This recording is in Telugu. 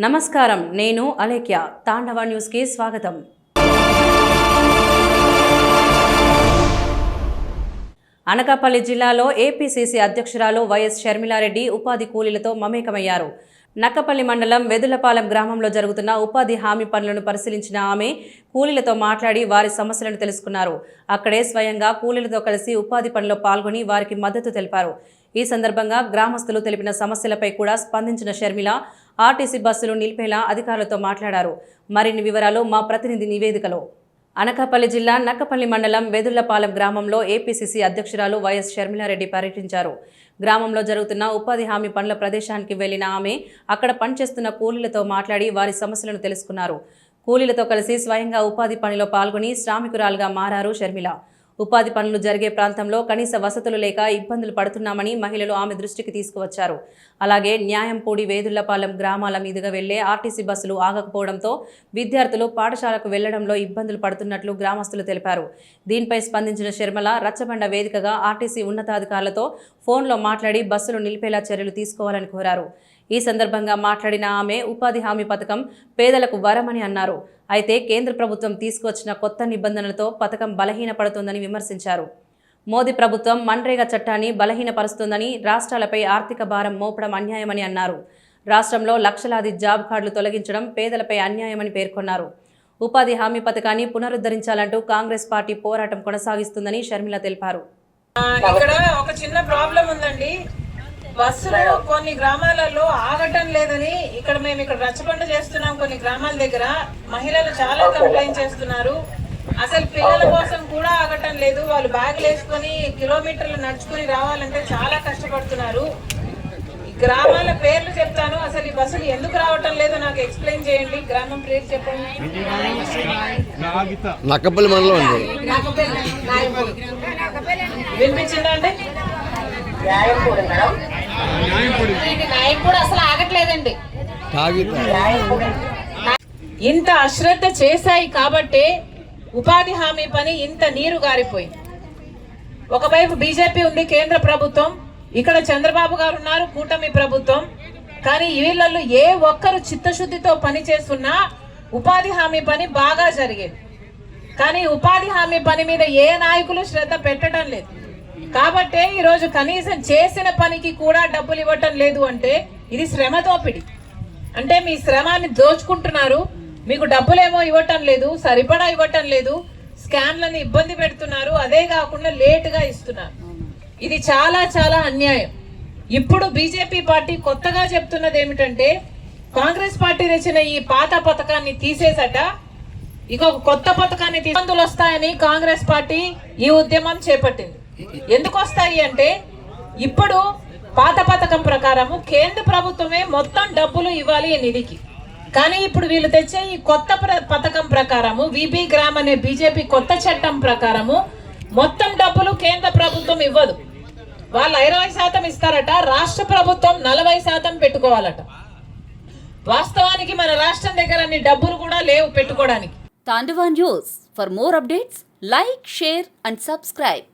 నమస్కారం, నేను అలేఖ్య. తాండవ న్యూస్ కి స్వాగతం. అనకాపల్లి జిల్లాలో ఏపీసీసీ అధ్యక్షురాలు వైఎస్ షర్మిలారెడ్డి ఉపాధి కూలీలతో మమేకమయ్యారు. నక్కపల్లి మండలం వెదులపాలెం గ్రామంలో జరుగుతున్న ఉపాధి హామీ పనులను పరిశీలించిన ఆమె కూలీలతో మాట్లాడి వారి సమస్యలను తెలుసుకున్నారు. అక్కడే స్వయంగా కూలీలతో కలిసి ఉపాధి పనిలో పాల్గొని వారికి మద్దతు తెలిపారు. ఈ సందర్భంగా గ్రామస్తులు తెలిపిన సమస్యలపై కూడా స్పందించిన షర్మిల ఆర్టీసీ బస్సులు నిలిపేలా అధికారులతో మాట్లాడారు. మరిన్ని వివరాలు మా ప్రతినిధి నివేదికలో. అనకాపల్లి జిల్లా నక్కపల్లి మండలం వెదుళ్లపాలెం గ్రామంలో ఏపీసీసీ అధ్యక్షురాలు వైఎస్ షర్మిలారెడ్డి పర్యటించారు. గ్రామంలో జరుగుతున్న ఉపాధి హామీ పనుల ప్రదేశానికి వెళ్లిన ఆమె అక్కడ పనిచేస్తున్న కూలీలతో మాట్లాడి వారి సమస్యలను తెలుసుకున్నారు. కూలీలతో కలిసి స్వయంగా ఉపాధి పనిలో పాల్గొని శ్రామికురాలుగా మారారు షర్మిల. ఉపాధి పనులు జరిగే ప్రాంతంలో కనీస వసతులు లేక ఇబ్బందులు పడుతున్నామని మహిళలు ఆమె దృష్టికి తీసుకువచ్చారు. అలాగే న్యాయంపూడి వేదుళ్లపాలెం గ్రామాల మీదుగా వెళ్లే ఆర్టీసీ బస్సులు ఆగకపోవడంతో విద్యార్థులు పాఠశాలకు వెళ్లడంలో ఇబ్బందులు పడుతున్నట్లు గ్రామస్తులు తెలిపారు. దీనిపై స్పందించిన షర్మిల రచ్చబండ వేదికగా ఆర్టీసీ ఉన్నతాధికారులతో ఫోన్లో మాట్లాడి బస్సులు నిలిపేలా చర్యలు తీసుకోవాలని కోరారు. ఈ సందర్భంగా మాట్లాడిన ఆమె ఉపాధి హామీ పథకం పేదలకు వరమని అన్నారు. అయితే కేంద్ర ప్రభుత్వం తీసుకువచ్చిన కొత్త నిబంధనలతో పథకం బలహీనపడుతోందని విమర్శించారు. మోదీ ప్రభుత్వం మన్రేగా చట్టాన్ని బలహీనపరుస్తోందని, రాష్ట్రాలపై ఆర్థిక భారం మోపడం అన్యాయమని అన్నారు. రాష్ట్రంలో లక్షలాది జాబ్ కార్డులు తొలగించడం పేదలపై అన్యాయమని పేర్కొన్నారు. ఉపాధి హామీ పథకాన్ని పునరుద్ధరించాలంటూ కాంగ్రెస్ పార్టీ పోరాటం కొనసాగిస్తుందని షర్మిల తెలిపారు. ఇక్కడ ఒక చిన్న ప్రాబ్లం ఉందండి. బస్సులు కొన్ని గ్రామాలలో ఆగటం లేదని మేము ఇక్కడ రచ్చబండ చేస్తున్నాం. కొన్ని గ్రామాల దగ్గర మహిళలు చాలా కంప్లైంట్ చేస్తున్నారు. అసలు పిల్లల కోసం కూడా ఆగటం లేదు. వాళ్ళు బ్యాగులు వేసుకొని కిలోమీటర్లు నడుచుకుని రావాలంటే చాలా కష్టపడుతున్నారు. గ్రామాల పేర్లు చెప్తాను. అసలు ఈ బస్సులు ఎందుకు రావటం లేదో నాకు ఎక్స్ప్లెయిన్ చేయండి. గ్రామం పేరు చెప్పండి. నక్కపల్లి మండలం అండి. వినిపించిందా అండి? అసలు ఆగట్లేదండి. ఇంత అశ్రద్ధ చేశాయి కాబట్టి ఉపాధి హామీ పని ఇంత నీరు గారిపోయింది. ఒకవైపు బీజేపీ ఉంది, కేంద్ర ప్రభుత్వం, ఇక్కడ చంద్రబాబు గారు ఉన్నారు, కూటమి ప్రభుత్వం. కానీ వీళ్ళల్లో ఏ ఒక్కరు చిత్తశుద్ధితో పని చేస్తున్నా ఉపాధి హామీ పని బాగా జరిగేది. కానీ ఉపాధి హామీ పని మీద ఏ నాయకులు శ్రద్ధ పెట్టడం లేదు. కాబట్టే ఈరోజు కనీసం చేసిన పనికి కూడా డబ్బులు ఇవ్వటం లేదు. అంటే ఇది శ్రమ దోపిడి. అంటే మీ శ్రమాన్ని దోచుకుంటున్నారు. మీకు డబ్బులేమో ఇవ్వటం లేదు, సరిపడా ఇవ్వటం లేదు, స్కామ్లను ఇబ్బంది పెడుతున్నారు. అదే కాకుండా లేటుగా ఇస్తున్నారు. ఇది చాలా చాలా అన్యాయం. ఇప్పుడు బీజేపీ పార్టీ కొత్తగా చెప్తున్నది ఏమిటంటే కాంగ్రెస్ పార్టీ తెచ్చిన ఈ పాత పథకాన్ని తీసేసట ఇక కొత్త పథకాన్ని ఇబ్బందులు వస్తాయని కాంగ్రెస్ పార్టీ ఈ ఉద్యమం చేపట్టింది. ఎందుకు వస్తాయి అంటే ఇప్పుడు పాత పథకం ప్రకారము కేంద్ర ప్రభుత్వమే మొత్తం డబ్బులు ఇవ్వాలి ఈ నిధికి. కానీ ఇప్పుడు వీళ్ళు తెచ్చే ఈ కొత్త పథకం ప్రకారము విబి గ్రామ్ అనే బీజేపీ కొత్త చట్టం ప్రకారము మొత్తం డబ్బులు కేంద్ర ప్రభుత్వం ఇవ్వదు. వాళ్ళు 20% ఇస్తారట, రాష్ట్ర ప్రభుత్వం 40% పెట్టుకోవాలట. వాస్తవానికి మన రాష్ట్రం దగ్గర అన్ని డబ్బులు కూడా లేవు పెట్టుకోవడానికి. Tandava news. For more updates like, share and subscribe.